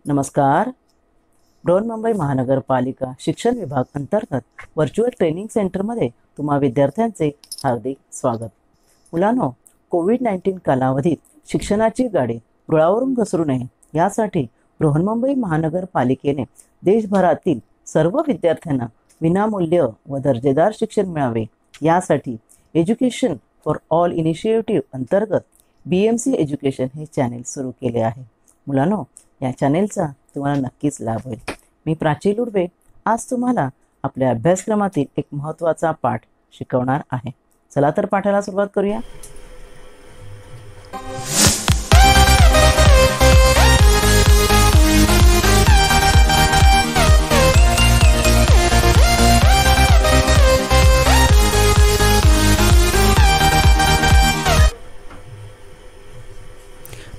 नमस्कार. बृहन्मुंबई महानगरपालिका शिक्षण विभाग अंतर्गत व्हर्च्युअल ट्रेनिंग सेंटरमध्ये तुम्हा विद्यार्थ्यांचे हार्दिक स्वागत. मुलांनो, कोविड-19 कालावधीत शिक्षणाची गाडी रुळावरून घसरू नये यासाठी बृहन्मुंबई महानगरपालिकेने देशभरातील सर्व विद्यार्थ्यांना विनामूल्य व दर्जेदार शिक्षण मिळावे यासाठी एज्युकेशन फॉर ऑल इनिशिएटिव्ह अंतर्गत BMC एज्युकेशन हे चॅनेल सुरू केले आहे. मुलांनो, या चॅनेलचा तुम्हाला नक्कीच लाभ होईल. मी प्राची लुडबे आज तुम्हाला आपल्या अभ्यासक्रमातील एक महत्त्वाचा पाठ शिकवणार आहे. चला तर पाठाला सुरुवात करूया.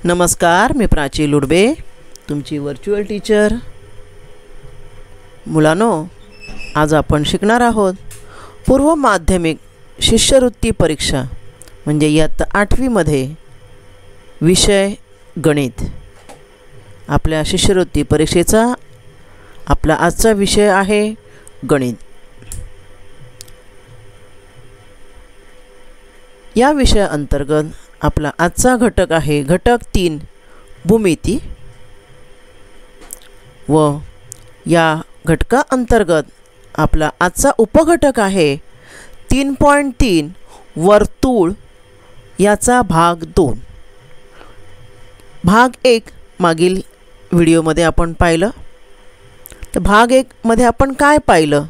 नमस्कार, मी प्राची लुडबे, तुमची व्हर्च्युअल टीचर. मुलांनो, आज आपण शिकणार आहोत पूर्व माध्यमिक शिष्यवृत्ती परीक्षा म्हणजे इयत्ता 8वी मध्ये विषय गणित. आपल्या शिष्यवृत्ती परीक्षेचा आपला आजचा विषय आहे गणित. या विषयाअंतर्गत आपला आजचा घटक आहे घटक 3 भूमिती व या घटकाअंतर्गत आपला आजचा उपघटक आहे 3.3 वर्तुळ याचा भाग 2. भाग 1 मागील व्हिडिओमध्ये आपण पाहिलं. तर भाग 1 मध्ये आपण काय पाहिलं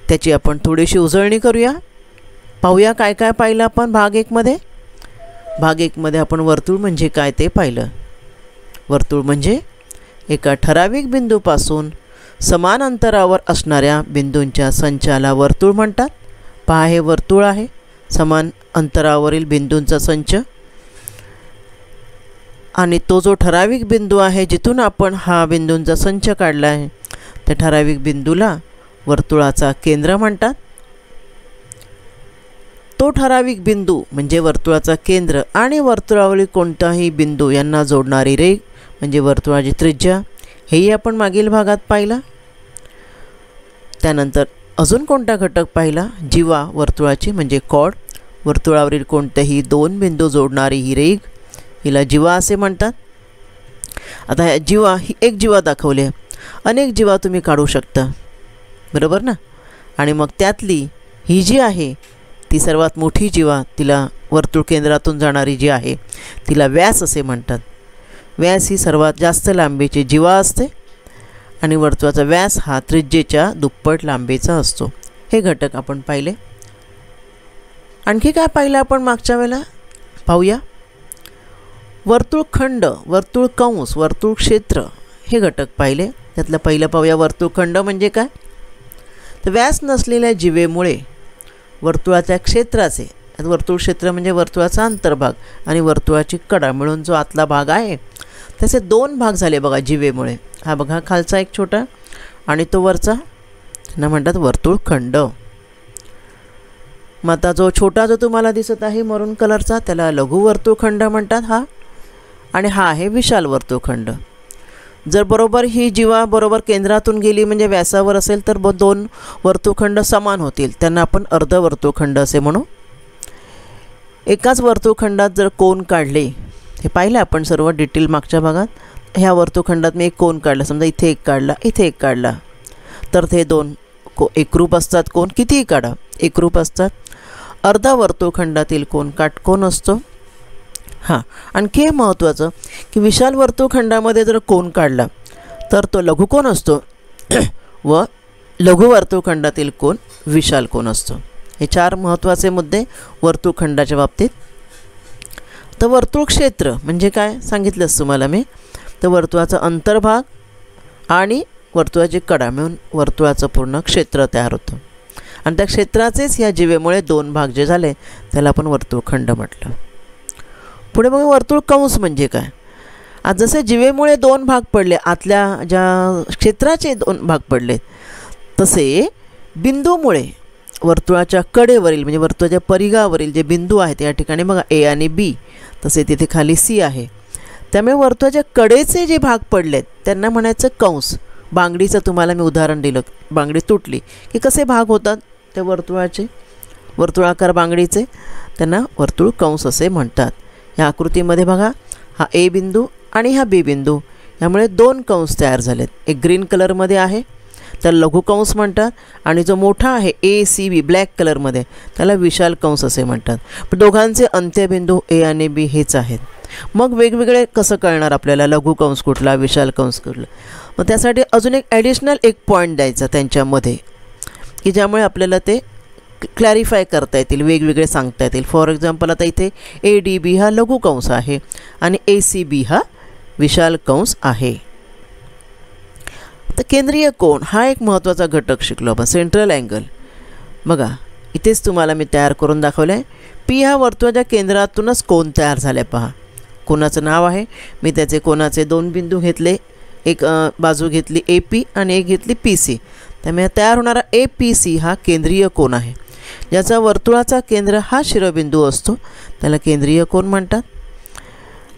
त्याची आपण थोडीशी उजळणी करूया. पाहूया काय काय पाहिलं आपण भाग 1 मध्ये. भाग 1 मध्ये आपण वर्तुळ म्हणजे काय ते पाहिलं. वर्तुळ म्हणजे एका ठराविक बिंदूपासून समान अंतरावर असणाऱ्या बिंदूंच्या संचाला वर्तुळ म्हणतात. पहा, हे वर्तुळ आहे, समान अंतरावरील बिंदूंचा संच. आणि तो जो ठराविक बिंदू आहे जिथून आपण हा बिंदूंचा संच काढला आहे त्या ठराविक बिंदूला वर्तुळाचा केंद्र म्हणतात. तो ठराविक बिंदू म्हणजे वर्तुळाचा केंद्र आणि वर्तुळावरील कोणताही बिंदू यांना जोडणारी रेघ म्हणजे वर्तुळाची त्रिज्या, हेही आपण मागील भागात पाहिला. त्यानंतर अजून कोणता घटक पाहिला? जीवा वर्तुळाची म्हणजे कॉर्ड. वर्तुळावरील कोणतेही 2 बिंदू जोडणारी ही रेघ हिला जीवा असे म्हणतात. आता ह्या जीवा ही एक जीवा दाखवली आहे, अनेक जीवा तुम्ही काढू शकता, बरोबर ना. आणि मग त्यातली ही जी आहे ती सर्वात मोठी जीवा, तिला वर्तुळ केंद्रातून जाणारी जी आहे तिला व्यास असे म्हणतात. व्यास ही सर्वात जास्त लांबीची जीवा असते आणि वर्तुळाचा व्यास हा त्रिज्येच्या दुप्पट लांबीचा असतो. हे घटक आपण पाहिले. आणखी काय पाहिलं आपण मागच्या वेळेला? पाहूया. वर्तुळखंड, वर्तुळ कंस, वर्तुळ क्षेत्र हे घटक पाहिले. त्यातलं पहिलं पाहूया वर्तुळखंड म्हणजे काय. तर व्यास नसलेल्या जीवेमुळे वर्तुळाच्या क्षेत्राचे, वर्तुळ क्षेत्र म्हणजे वर्तुळाचा अंतर्भाग आणि वर्तुळाची कडा मिळून जो आतला भाग आहे त्याचे 2 भाग झाले बघा जीवेमुळे. हा बघा खालचा एक छोटा आणि तो वरचा, त्यांना म्हणतात वर्तुळखंड. मग आता जो छोटा जो तुम्हाला दिसत आहे मरून कलरचा त्याला लघु वर्तुळखंड म्हणतात हा. आणि हा आहे विशाल वर्तुळखंड. जर बरोबर ही जीवा बरोबर केंद्रातून गेली म्हणजे व्यासावर असेल तर 2 वर्तुळखंड समान होतील, त्यांना आपण अर्धवर्तुळखंड असे म्हणू. एकाच वर्तुळखंडात जर कोन काढले, हे पाहिलं आपण सर्व डिटेल मागच्या भागात. ह्या वर्तुळखंडात मी एक कोन काढला, समजा इथे एक काढला, इथे एक काढला, तर ते 2 एकरूप असतात. कोन कितीही काढा एकरूप असतात. अर्धा वर्तुळखंडातील कोन काटकोन असतो. हां, आणखी हे महत्त्वाचं की विशाल वर्तुळखंडामध्ये जर कोन काढला तर तो लघुकोन असतो व लघु वर्तुळखंडातील कोन विशाल कोन असतो. हे 4 महत्त्वाचे मुद्दे वर्तुळखंडाच्या बाबतीत. तर वर्तुळ क्षेत्र म्हणजे काय सांगितलंच तुम्हाला मी. तर वर्तुळाचा अंतर्भाग आणि वर्तुळाची कडा मिळून वर्तुळाचं पूर्ण क्षेत्र तयार होतं. आणि त्या क्षेत्राचेच या जीवेमुळे 2 भाग जे झाले त्याला आपण वर्तुळखंड म्हटलं. पुढे बघा वर्तुळ कंस म्हणजे काय. आज जसे जीवेमुळे 2 भाग पडले, आतल्या ज्या क्षेत्राचे 2 भाग पडले, तसे बिंदूमुळे वर्तुळाच्या कडेवरील म्हणजे वर्तुळाच्या परिघावरील जे बिंदू आहेत या ठिकाणी बघा A आणि B, तसे तिथे खाली C आहे, त्यामुळे वर्तुळाच्या कडेचे जे भाग पडलेत त्यांना म्हणायचं कंस. बांगडीचं तुम्हाला मी उदाहरण दिलं, बांगडी तुटली की कसे भाग होतात त्या वर्तुळाचे, वर्तुळाकार बांगडीचे, त्यांना वर्तुळ कंस असे म्हणतात. ह्या आकृतीमध्ये बघा, हा ए बिंदू आणि हा बी बिंदू, यामुळे दोन कंस तयार झालेत. एक ग्रीन कलरमध्ये आहे त्याला लघु कंस म्हणतात, आणि जो मोठा आहे ए सी बी ब्लॅक कलरमध्ये त्याला विशाल कंस असे म्हणतात. पण दोघांचे अंत्यबिंदू ए आणि बी हेच आहेत. मग वेगवेगळे कसं कळणार आपल्याला लघु कंस कुठला, विशाल कंस कुठला? मग त्यासाठी अजून एक ॲडिशनल एक पॉईंट द्यायचा त्यांच्यामध्ये, की ज्यामुळे आपल्याला ते क्लॅरिफाय करता येतील, वेगवेगळे सांगता येतील. फॉर एक्झाम्पल आता इथे ए डी बी हा लघु कंस आहे आणि ए सी बी हा विशाल कंस आहे. तर केंद्रीय कोन हा एक महत्त्वाचा घटक शिकलो आपण, सेंट्रल अँगल. बघा इथेच तुम्हाला मी तयार करून दाखवलं आहे. पी ह्या वर्तुळाच्या केंद्रातूनच कोन तयार झाले. पहा, कोनाचं नाव आहे, मी त्याचे कोनाचे दोन बिंदू घेतले, एक बाजू घेतली ए पी आणि एक घेतली पी सी. त्यामुळे तयार होणारा ए पी सी हा केंद्रीय कोन आहे, ज्याचा वर्तुळाचा केंद्र हा शिरोबिंदू असतो, त्याला केंद्रीय कोन म्हणतात.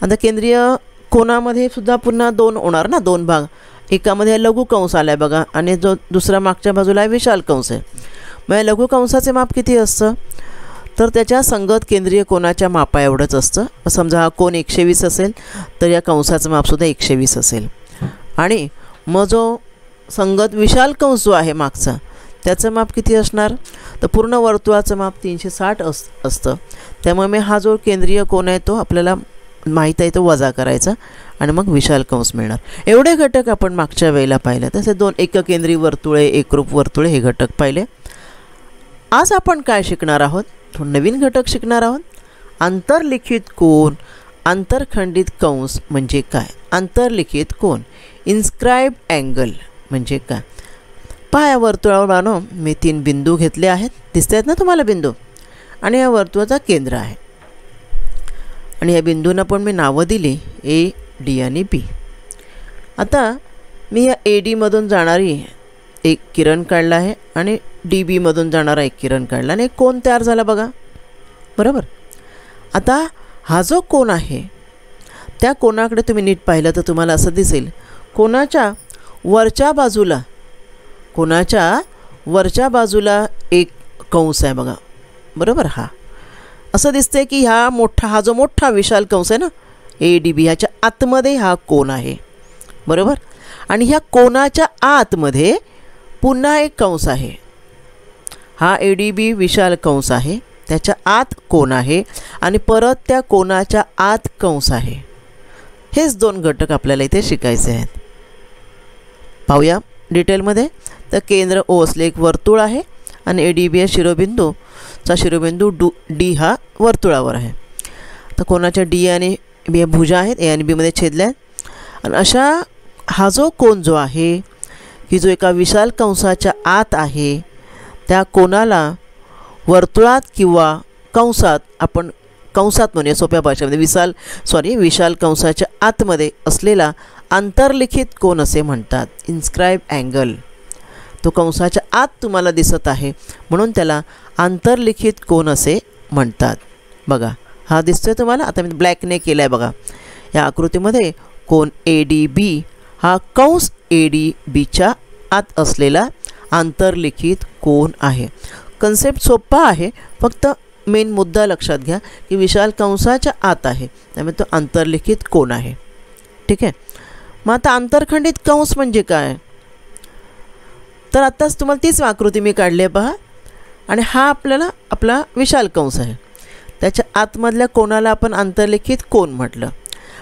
आता केंद्रीय कोनामध्ये सुद्धा पुन्हा दोन होणार ना, दोन भाग. एकामध्ये लघु कंस आला आहे बघा, आणि जो दुसरा मागच्या बाजूला आहे विशाल कंस आहे. मग लघु कंसाचे माप किती असतं, तर त्याच्या संगत केंद्रीय कोनाच्या मापा एवढंच असतं. समजा हा कोन 120 असेल तर या कंसाचं मापसुद्धा 120 असेल. आणि मग जो संगत विशाल कंस जो आहे मागचा, त्याचं माप किती असणार, तर पूर्ण वर्तुळाचं माप 360 असतं. त्यामुळे मी हा जो केंद्रीय कोन आहे तो आपल्याला माहीत आहे तो वजा करायचा आणि मग विशाल कंस मिळणार. एवढे घटक आपण मागच्या वेळेला पाहिले. तसे दोन एककेंद्री वर्तुळे, एकरूप वर्तुळे हे घटक पाहिले. आज आपण काय शिकणार आहोत, नवीन घटक शिकणार आहोत. आंतरलिखित कोन, आंतरखंडित कंस म्हणजे काय, आंतरलिखित कोन, इन्स्क्राइब्ड अँगल म्हणजे काय. पहा या वर्तुळावर मी 3 बिंदू घेतले आहेत, दिसत आहेत ना तुम्हाला बिंदू, आणि या वर्तुळाचा केंद्र आहे. आणि या बिंदूंना पण मी नावं दिली ए डी आणि बी. आता मी या ए डीमधून जाणारी एक किरण काढला आहे आणि डी बीमधून जाणारा एक किरण काढला आणि एक कोन तयार झाला बघा, बरोबर. आता हा जो कोन आहे त्या कोनाकडे तुम्ही नीट पाहिलं तर तुम्हाला असं दिसेल, कोनाच्या वरच्या बाजूला एक कंस आहे बघा, बरोबर. हा असं दिसतंय की हा जो मोठा विशाल कंस आहे ना ए डी बी, ह्याच्या आतमध्ये हा कोन आहे, बरोबर. आणि ह्या कोनाच्या आतमध्ये पुन्हा एक कंस आहे. हा ए डी बी विशाल कंस आहे, त्याच्या आत कोन आहे आणि परत त्या कोनाच्या आत कंस आहे. हेच दोन घटक आपल्याला इथे शिकायचे आहेत. पाहूया डिटेलमध्ये. तर केंद्र ओ असले एक वर्तुळ आहे आणि ए डी बी शिरोबिंदूचा शिरोबिंदू डी हा वर्तुळावर आहे. तर कोनाच्या डी आणि बी भुजा आहेत, ए आणि बीमध्ये छेदल्या आहेत. आणि अशा हा जो कोन जो आहे की जो एका विशाल कंसाच्या आत आहे, त्या कोनाला वर्तुळात किंवा कंसात, आपण कंसात म्हणूया सोप्या भाषेमध्ये, विशाल कंसाच्या आतमध्ये असलेला आंतरलिखित कोन असे म्हणतात, इन्स्क्राइब्ड अँगल. तो कंसाच्या आत तुम्हाला दिसत आहे म्हणून त्याला आंतरलिखित कोन असे म्हणतात. बघा हा दिसतोय तुम्हाला, आता मी ब्लॅकने केला आहे बघा. या आकृतीमध्ये कोन ए डी बी हा कंस ए डी बीच्या आत असलेला आंतरलिखित कोन आहे. कन्सेप्ट सोपा आहे, फक्त मेन मुद्दा लक्षात घ्या की विशाल कंसाच्या आत आहे, त्यामुळे तो आंतरलिखित कोन आहे. ठीक आहे. मग आता आंतरखंडित कंस म्हणजे काय, तर आत्ताच तुम्हाला तीच आकृती मी काढली आहे पहा. आणि हा आपला विशाल कंस आहे, त्याच्या आतमधल्या कोनाला आपण आंतरलिखित कोन म्हटलं.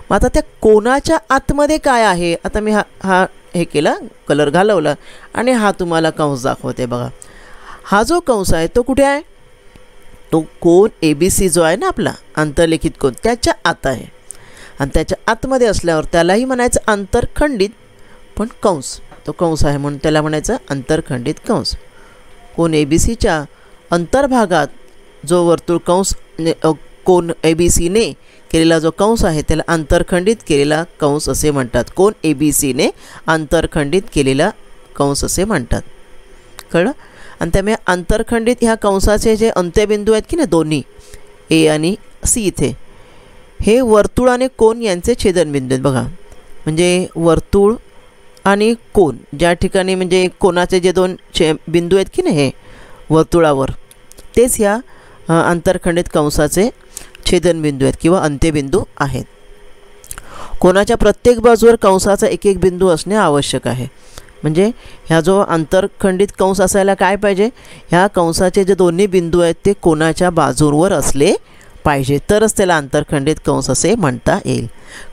मग आता त्या कोनाच्या आतमध्ये काय आहे, आता मी हा हे केला, कलर घालवला आणि हा तुम्हाला कंस दाखवते बघा. हा जो कंस आहे तो कुठे आहे, तो कोन ए बी सी जो आहे ना आपला आंतरलिखित कोन, त्याच्या आत आहे. आणि त्याच्या आतमध्ये असल्यावर त्यालाही म्हणायचं आंतरखंडित पण कंस. तो कंस आहे म्हणून त्याला म्हणायचं आंतरखंडित कंस. कोन ए बी सीच्या अंतर्भागात जो वर्तुळ कंस, कोन ए बी सीने केलेला जो कंस आहे त्याला आंतरखंडित केलेला कंस असे म्हणतात. कोन ए बी सीने आंतरखंडित केलेला कंस असे म्हणतात. कळलं. आणि त्यामुळे आंतरखंडित ह्या कंसाचे जे अंत्यबिंदू आहेत की ना दोन्ही ए आणि सी, इथे हे वर्तुळ आणि कोन यांचे छेदनबिंदू आहेत बघा. म्हणजे वर्तुळ आणि कोन ज्या ठिकाणी म्हणजे कोनाचे जे दोन बिंदू आहेत की नाही हे वर्तुळावर, तेच ह्या अंतरखंडित कंसाचे छेदनबिंदू आहेत किंवा अंत्यबिंदू आहेत. कोनाच्या प्रत्येक बाजूवर कंसाचा एक एक बिंदू असणे आवश्यक आहे. म्हणजे ह्या जो अंतरखंडित कंस असायला काय पाहिजे, ह्या कंसाचे जे दोन्ही बिंदू आहेत ते कोनाच्या बाजूंवर असले पाहिजे, तरच त्याला अंतरखंडित कंस असे म्हणता येईल.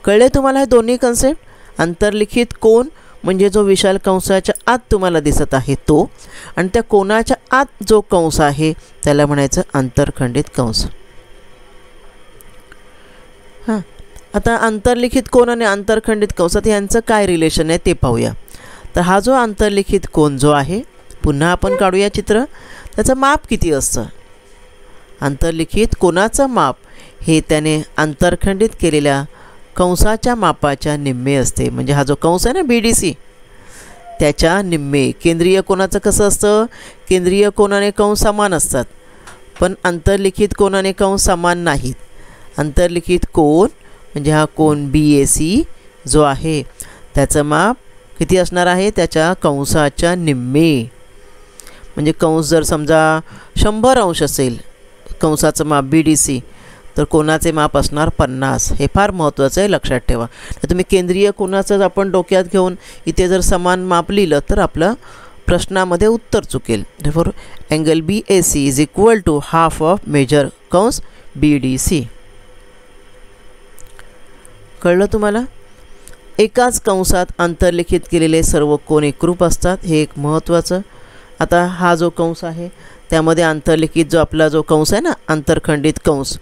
कळले तुम्हाला हे दोन्ही कन्सेप्ट? अंतर्लिखित कोन म्हणजे जो विशाल कंसाच्या आत तुम्हाला दिसत आहे तो, आणि त्या कोनाच्या आत जो कंस आहे त्याला म्हणायचं अंतरखंडित कंस. हां, आता अंतर्लिखित कोन आणि अंतरखंडित कंसात यांचं काय रिलेशन आहे ते पाहूया. तर हा जो अंतर्लिखित कोन जो आहे, पुन्हा आपण काढूया चित्र. त्याचं माप किती असतं? अंतर्लिखित कोनाचं माप हे त्याने अंतरखंडित केलेल्या कंसाच्या मापाच्या निम्मे असते. म्हणजे हा जो कंस आहे ना BDC, त्याच्या निम्मे. केंद्रीय कोनाचं कसं असतं, केंद्रीय कोन आणि कंस समान असतात, पण अंतर्लिखित कोन आणि कंस समान नाहीत. अंतर्लिखित कोन म्हणजे हा कोन BAC जो आहे त्याचं माप किती असणार आहे, त्याच्या कंसाच्या निम्मे. म्हणजे कंस जर समजा 100 अंश असेल कंसाचं माप BDC, तर कोनाचे माप असणार 50. हे फार महत्त्वाचं आहे, लक्षात ठेवा. तर तुम्ही केंद्रीय कोनाचं आपण डोक्यात घेऊन इथे जर समान माप लिहिलं तर आपलं प्रश्नामध्ये उत्तर चुकेल. For angle BAC is equal to half of major कंस BDC. कळलं तुम्हाला? एकाच कंसात अंतर्लिखित केलेले सर्व कोन एकरूप असतात, हे एक महत्त्वाचं. आता हा जो कंस आहे त्यामध्ये अंतर्लिखित जो आपला जो कंस आहे ना अंतरखंडित कंस,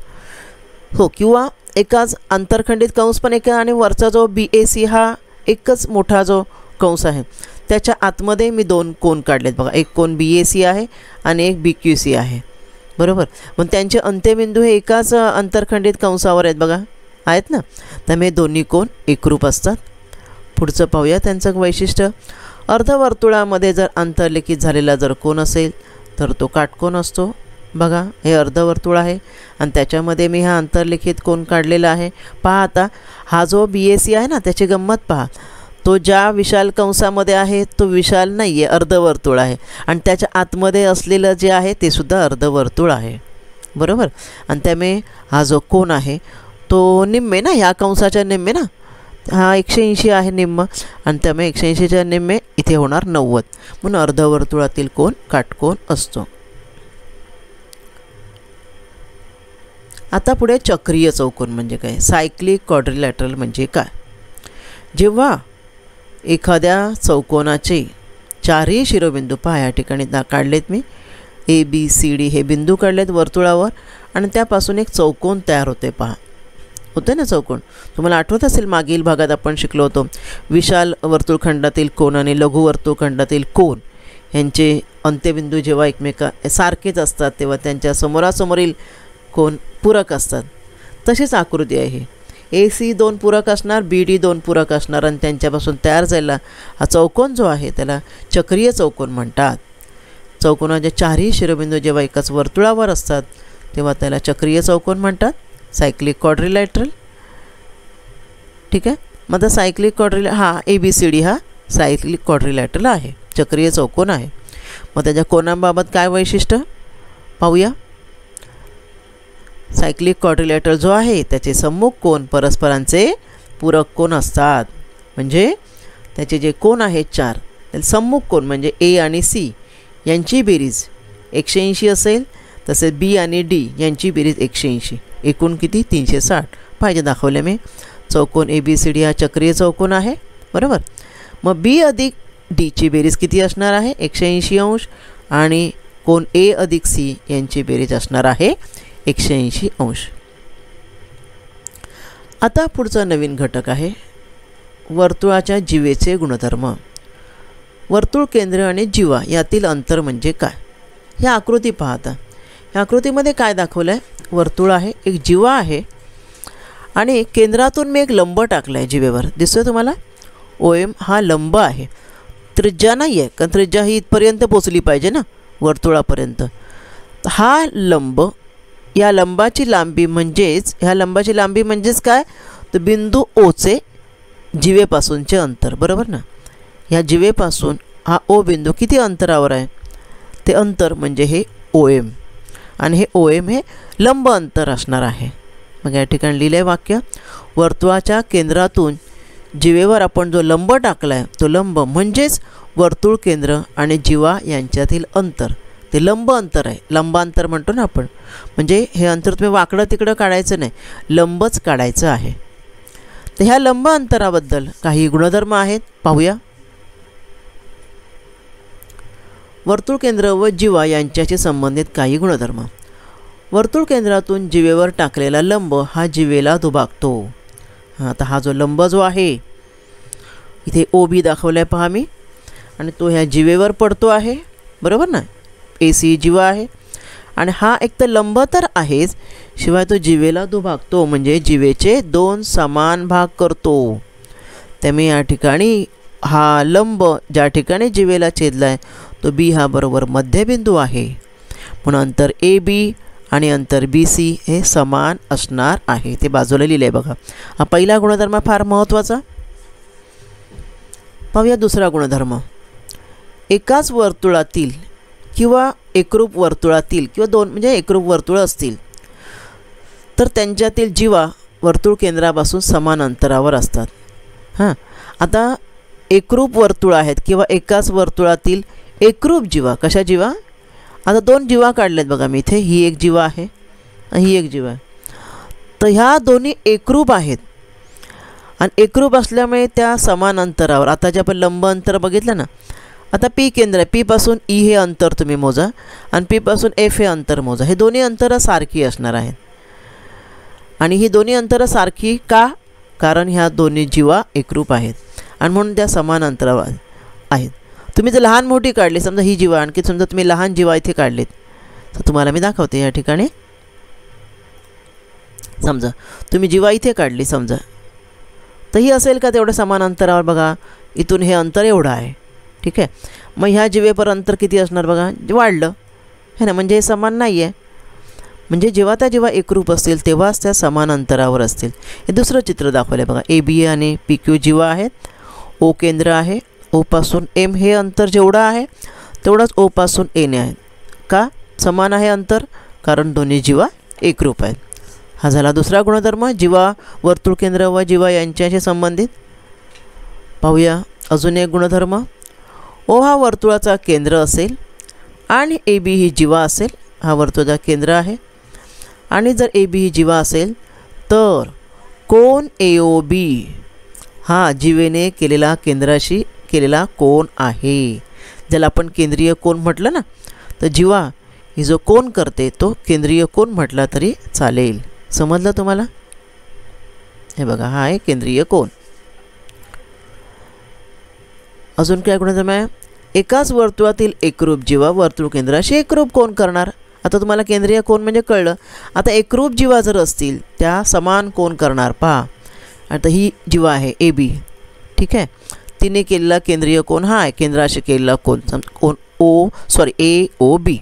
हो, किंवा एकाच अंतरखंडित कंस पण एका, आणि वरचा जो BAC हा एकच मोठा जो कंस आहे त्याच्या आतमध्ये मी दोन कोन काढलेत बघा. एक कोन BAC आहे आणि एक BQC आहे, बरोबर. मग त्यांचे अंत्यबिंदू हे एकाच अंतरखंडित कंसावर आहेत बघा, आहेत ना. त्यामुळे दोन्ही कोन एकरूप असतात. पुढचं पाहूया त्यांचं वैशिष्ट्य. अर्धवर्तुळामध्ये जर अंतर्लिखित झालेला जर कोन असेल तर तो काटकोन असतो. बघा, हे अर्धवर्तुळ आहे आणि त्याच्यामध्ये मी हा अंतर्लिखित कोन काढलेला आहे. पहा आता हा जो BAC आहे ना त्याची गंमत पहा. तो ज्या विशाल कंसामध्ये आहे तो विशाल नाही आहे, अर्धवर्तुळ आहे, आणि त्याच्या आतमध्ये असलेलं जे आहे ते सुद्धा अर्धवर्तुळ आहे, बरोबर. आणि त्यामुळे हा जो कोन आहे तो निम्मे ना, ह्या कंसाच्या निम्मे ना, हा 180 आहे निम्म, आणि त्यामुळे 180च्या निम्मे इथे होणार 90. म्हणून अर्धवर्तुळातील कोन काटकोन असतो. आता पुढे चक्रीय चौकोन म्हणजे काय, सायक्लिक क्वाड्रिलॅटरल म्हणजे काय. जेव्हा एखाद्या चौकोनाचे चारही शिरोबिंदू, पहा या ठिकाणी काढलेत मी, ABCD हे बिंदू काढलेत वर्तुळावर, आणि त्यापासून एक चौकोन तयार होते. पहा, होते ना चौकोन. तुम्हाला आठवत असेल मागील भागात आपण शिकलो होतो विशाल वर्तुळखंडातील कोन आणि लघु वर्तुळखंडातील कोन यांचे अंत्यबिंदू जेव्हा एकमेका सारखेच असतात तेव्हा त्यांच्या समोरासमोरील कोन पूरक असतात. तशीच आकृती आहे. AC 2 पूरक असणार, BD 2 पूरक असणार, आणि त्यांच्यापासून तयार झालेला हा चौकोन जो आहे त्याला चक्रीय चौकोन म्हणतात. चौकोनाचे चारही शिरोबिंदू जेव्हा एकाच वर्तुळावर असतात तेव्हा त्याला चक्रीय चौकोन म्हणतात, सायक्लिक क्वाड्रिलॅटरल. ठीक आहे. मग आता सायक्लिक हा ABCD हा सायक्लिक क्वाड्रिलॅटरल आहे, चक्रीय चौकोन आहे. मग त्याच्या कोनांबाबत काय वैशिष्ट्य पाहूया. सायक्लिक क्वाड्रिलॅटरल जो आहे त्याचे सम्मुख कोन परस्परांचे पूरक कोन असतात. म्हणजे त्याचे जे कोन आहेत चार, त्याचे सम्मुख कोन म्हणजे A आणि C यांची बेरीज 180 असेल, तसेच B आणि D यांची बेरीज 180, एकूण किती 360 पाहिजे दाखवले मी. चौकोन ABCD हा चक्रीय चौकोन आहे, बरोबर. मग B अधिक D ची बेरीज किती असणार आहे 180 अंश, आणि कोन A अधिक C यांची बेरीज असणार आहे 180 अंश. आता पुढचा नवीन घटक आहे वर्तुळाच्या जीवेचे गुणधर्म. वर्तुळ केंद्र आणि जीवा यातील अंतर म्हणजे काय. ही आकृती पाहता, ह्या आकृतीमध्ये काय दाखवलं आहे, वर्तुळ आहे, एक जीवा आहे, आणि केंद्रातून मी एक लंब टाकला आहे जीवेवर, दिसतोय तुम्हाला. OM हा लंब आहे, त्रिज्या नाही आहे, कारण त्रिज्या ही इथपर्यंत पोचली पाहिजे ना वर्तुळापर्यंत. हा लंब या लंबाची लांबी म्हणजेच काय, तर बिंदू ओचे जिवेपासूनचे अंतर, बरोबर ना. ह्या जिवेपासून हा ओ बिंदू किती अंतरावर आहे, ते अंतर म्हणजे हे OM, आणि हे OM हे लंब अंतर असणार आहे. मग या ठिकाणी लिहिलं आहे वाक्य, वर्तुळाच्या केंद्रातून जिवेवर आपण जो लंब टाकला आहे तो लंब म्हणजेच वर्तुळ केंद्र आणि जिवा यांच्यातील अंतर, ते लंब अंतर आहे. लंबांतर म्हणतो ना आपण, म्हणजे हे अंतर तुम्ही वाकडं तिकडं काढायचं नाही, लंबच काढायचं आहे. तर ह्या लंब अंतराबद्दल काही गुणधर्म आहेत, पाहूया. वर्तुळ केंद्र व जिवा यांच्याशी संबंधित काही गुणधर्म. वर्तुळ केंद्रातून जिवेवर टाकलेला लंब हा जिवेला दुभागतो. आता हा जो लंब जो आहे इथे OB दाखवला आहे पहा मी, आणि तो ह्या जिवेवर पडतो आहे, बरोबर ना. AC जिवा आहे, आणि हा एक तर लंब तर आहेच, शिवाय तो जिवेला दुभागतो, म्हणजे जिवेचे 2 समान भाग करतो. त्यामुळे या ठिकाणी हा लंब ज्या ठिकाणी जिवेला छेदला आहे तो B हा बरोबर मध्यबिंदू आहे, म्हणून अंतर AB आणि अंतर BC हे समान असणार आहे. ते बाजूला लिहिले आहे बघा. हा पहिला गुणधर्म फार महत्त्वाचा. पाहूया दुसरा गुणधर्म. एकाच वर्तुळातील किंवा एकरूप वर्तुळातील किंवा दोन म्हणजे एकरूप वर्तुळ असतील तर त्यांच्यातील जिवा वर्तुळ केंद्रापासून समान अंतरावर असतात. आता एकरूप वर्तुळ आहेत किंवा एकाच वर्तुळातील एकरूप जिवा, कशा जिवा, आता 2 जिवा काढलेत बघा मी इथे, ही एक जिवा आहे आणि ही एक जिवा आहे. तर ह्या दोन्ही एकरूप आहेत, आणि एकरूप असल्यामुळे त्या समान अंतरावर, आता जे आपण लंब अंतर बघितलं ना, आता P केंद्र आहे, P पासून E हे अंतर तुम्ही मोजा आणि P पासून F हे अंतर मोजा. हे दोन्ही अंतरं सारखी असणार आहेत, आणि ही दोन्ही अंतरं सारखी का, कारण ह्या दोन्ही जिवा एकरूप आहेत आणि म्हणून त्या समान अंतरावर आहेत. तुम्ही जर लहान मोठी काढली, समजा ही जिवा, आणखी समजा तुम्ही लहान जिवा इथे काढलीत, तर तुम्हाला मी दाखवते. या ठिकाणी समजा तुम्ही जिवा इथे काढली समजा, तर ही असेल का तेवढं समान अंतरावर, बघा इथून हे अंतर एवढं आहे, ठीक आहे. मग ह्या जिवेपर अंतर किती असणार बघा, वाढलं है ना, म्हणजे हे समान नाही आहे. म्हणजे जेव्हा त्या जेव्हा एकरूप असतील तेव्हाच त्या समान अंतरावर असतील. हे दुसरं चित्र दाखवलं बघा. AB आणि PQ जिवा आहेत, O केंद्र आहे, O पासून M हे अंतर जेवढं आहे तेवढंच O पासून A ने आहे. का समान आहे अंतर, कारण दोन्ही जिवा एकरूप आहेत. हा झाला दुसरा गुणधर्म, जिवा वर्तुळ केंद्र व जिवा यांच्याशी संबंधित. पाहूया अजून एक गुणधर्म. O हा वर्तुळाचा केंद्र असेल आणि AB ही जिवा असेल, हा वर्तुळाचा केंद्र आहे, आणि जर AB ही जिवा असेल तर कोन AOB हा जिवेने केलेला केंद्राशी केलेला कोन आहे. ज्याला आपण केंद्रीय कोन म्हटलं ना, तर जिवा ही जो कोन करते तो केंद्रीय कोन म्हटला तरी चालेल. समजलं तुम्हाला? हे बघा, हा आहे केंद्रीय कोन. अजून काय गुणधर्म आहे, एकाच वर्तुळातील एकरूप जिवा वर्तुळ केंद्राशी एकरूप कोन करणार. आता तुम्हाला केंद्रीय कोन म्हणजे कळलं. आता एकरूप जिवा जर असतील त्या समान कोन करणार. पहा आता ही जिवा आहे AB, ठीक आहे, तिने केलेला केंद्रीय कोन हा आहे, केंद्राशी केलेला कोन AOB.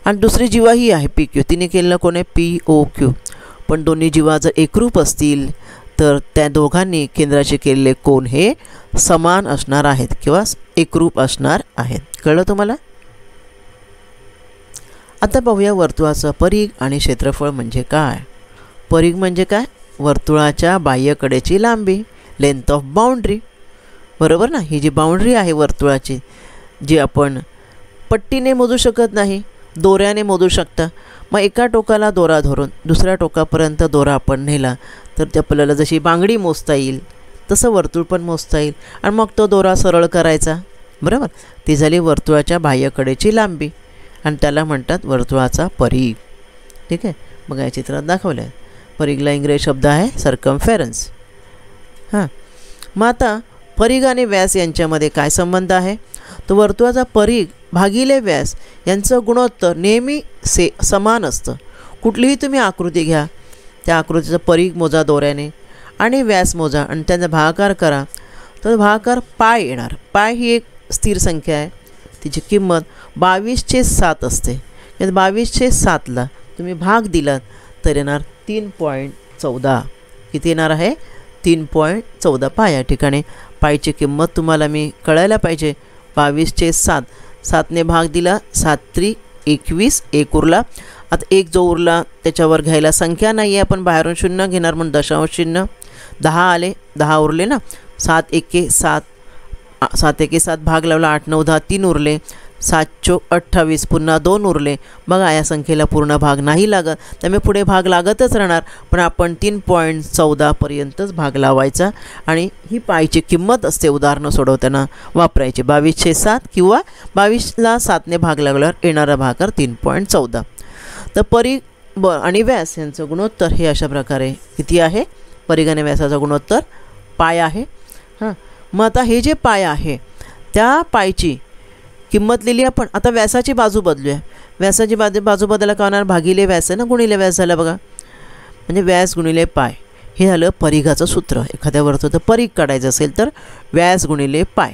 आणि दुसरी जिवा ही आहे PQ, तिने केलेला कोन आहे POQ. पण दोन्ही जिवा जर एकरूप असतील तर त्या दोघांनी केंद्राशी केलेले कोन हे समान असणार आहेत किंवा एकरूप असणार आहेत. कळलं तुम्हाला? आता पाहूया वर्तुळाचं परिघ आणि क्षेत्रफळ म्हणजे काय. परिघ म्हणजे काय, वर्तुळाच्या बाह्यकडेची लांबी, लेंथ ऑफ बाउंड्री, बरोबर ना. ही जी बाउंड्री आहे वर्तुळाची, जी आपण पट्टीने मोजू शकत नाही, दोऱ्याने मोजू शकता. मग एका टोकाला दोरा धरून दुसऱ्या टोकापर्यंत दोरा आपण नेला तर ते आपल्याला जशी बांगडी मोजता येईल तसं वर्तुळ पण मोजता येईल, आणि मग तो दोरा सरळ करायचा, बरोबर. ती झाली वर्तुळाच्या बाह्यकडेची लांबी, आणि त्याला म्हणतात वर्तुळाचा परिघ. ठीक आहे, मग या चित्रात दाखवलं आहे. परिघला इंग्रजी शब्द आहे सर्कम्फेरन्स. मग आता परिघ आणि व्यास यांच्यामध्ये काय संबंध आहे, तर वर्तुळाचा परिघ भागिले व्यास यांचं गुणोत्तर नेहमी समान असतं. कुठलीही तुम्ही आकृती घ्या, त्या आकृतीचं परिघ मोजा दोऱ्याने आणि व्यास मोजा आणि त्यांचा भागाकार करा, तर भागाकार पाय येणार. पाय ही एक स्थिर संख्या आहे, तिची किंमत 22/7 असते. यात 22/7ला तुम्ही भाग दिलात तर येणार 3.14. किती येणार आहे? 3.14 पहा या ठिकाणी पायची किंमत तुम्हाला मी कळायला पाहिजे. 22/7 7ने भाग दिला 7 त्रिक 21 एक उरला. आता एक जो उरला त्याच्यावर घ्यायला संख्या नाही आहे, आपण बाहेरून शून्य घेणार म्हणून दशांश चिन्ह. 10 आले, 10 उरले ना. 7 एके 7 7 एके 7 भाग लावला 8 9 10 3 उरले. 7 चोक 28 पुन्हा 2 उरले. बघा या संख्येला पूर्ण भाग नाही लागत, त्यामुळे पुढे भाग लागतच राहणार, पण आपण 3.14 पर्यंतच भाग लावायचा आणि ही पायची किंमत असते उदाहरणं सोडवताना वापरायची. 22/7 किंवा 22ला 7ने भाग लागल्यावर येणारा भागाकार 3.14. तर परिघ आणि व्यास यांचं गुणोत्तर हे अशा प्रकारे किती आहे? परिघ आणि व्यासाचा गुणोत्तर पाय आहे. हां, मग आता हे जे पाय आहे त्या पायची किंमत लिहिली आपण. आता व्यासाची बाजू बदलूया. व्यासाची बाजू बदलायला का होणार? भागिले व्यास आहे ना, गुणिले व्यास झाला बघा. म्हणजे व्यास गुणिले पाय हे झालं परिघाचं सूत्र. एखाद्या वर्तुळाचं परिघ काढायचं असेल तर व्यास गुणिले पाय.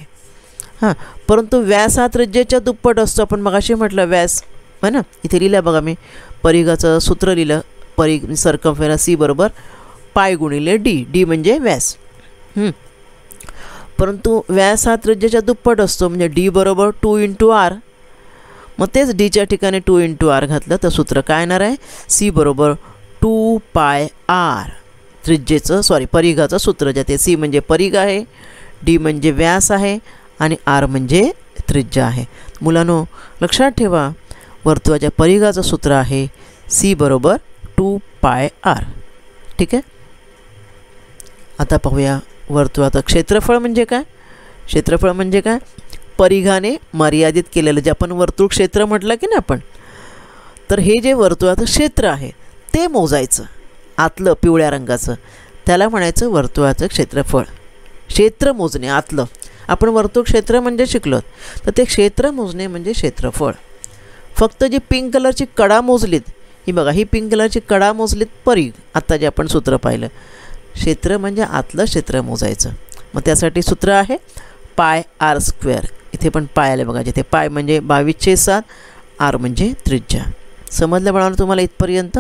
हां, परंतु व्यास हा त्रिज्येच्या दुप्पट असतो. आपण मगाशी म्हटलं व्यास है ना, इथे लिहिलं बघा मी परिघाचं सूत्र लिहिलं. परिघ सर्कम्फरन्स C बरोबर पाय गुणिले डी. डी म्हणजे व्यास. परंतु व्यास हा त्रिज्येच्या दुप्पट असतो, म्हणजे डी बरोबर 2 × r. मग तेच डीच्या ठिकाणी 2 × r घातलं तर सूत्र काय येणार आहे? C बरोबर 2πr. त्रिज्येचं परिघाचं सूत्र ज्याते C म्हणजे परिघ आहे, डी म्हणजे व्यास आहे आणि r म्हणजे त्रिज्य आहे. मुलांनो लक्षात ठेवा, वर्तुळाच्या परिघाचं सूत्र आहे C बरोबर 2πr. ठीक आहे. आता पाहूया वर्तुळाचं क्षेत्रफळ म्हणजे काय? क्षेत्रफळ म्हणजे काय? परिघाने मर्यादित केलेलं, जे आपण वर्तुळ क्षेत्र म्हटलं की ना आपण, तर हे जे वर्तुळाचं क्षेत्र आहे ते मोजायचं. आतलं पिवळ्या रंगाचं त्याला म्हणायचं वर्तुळाचं क्षेत्रफळ. क्षेत्र मोजणे आतलं. आपण वर्तुळ क्षेत्र म्हणजे शिकलो, तर ते क्षेत्र मोजणे म्हणजे क्षेत्रफळ. फक्त जी पिंक कलरची कडा मोजलीत, ही बघा ही पिंक कलरची कडा मोजलीत परिघ. आत्ता जे आपण सूत्र पाहिलं, क्षेत्र म्हणजे आतलं क्षेत्र मोजायचं. मग त्यासाठी सूत्र आहे πr². इथे पण पाय आले बघा, जिथे पाय म्हणजे 22/7, r म्हणजे त्रिज्या. समजलं बाळांनो तुम्हाला इथपर्यंत?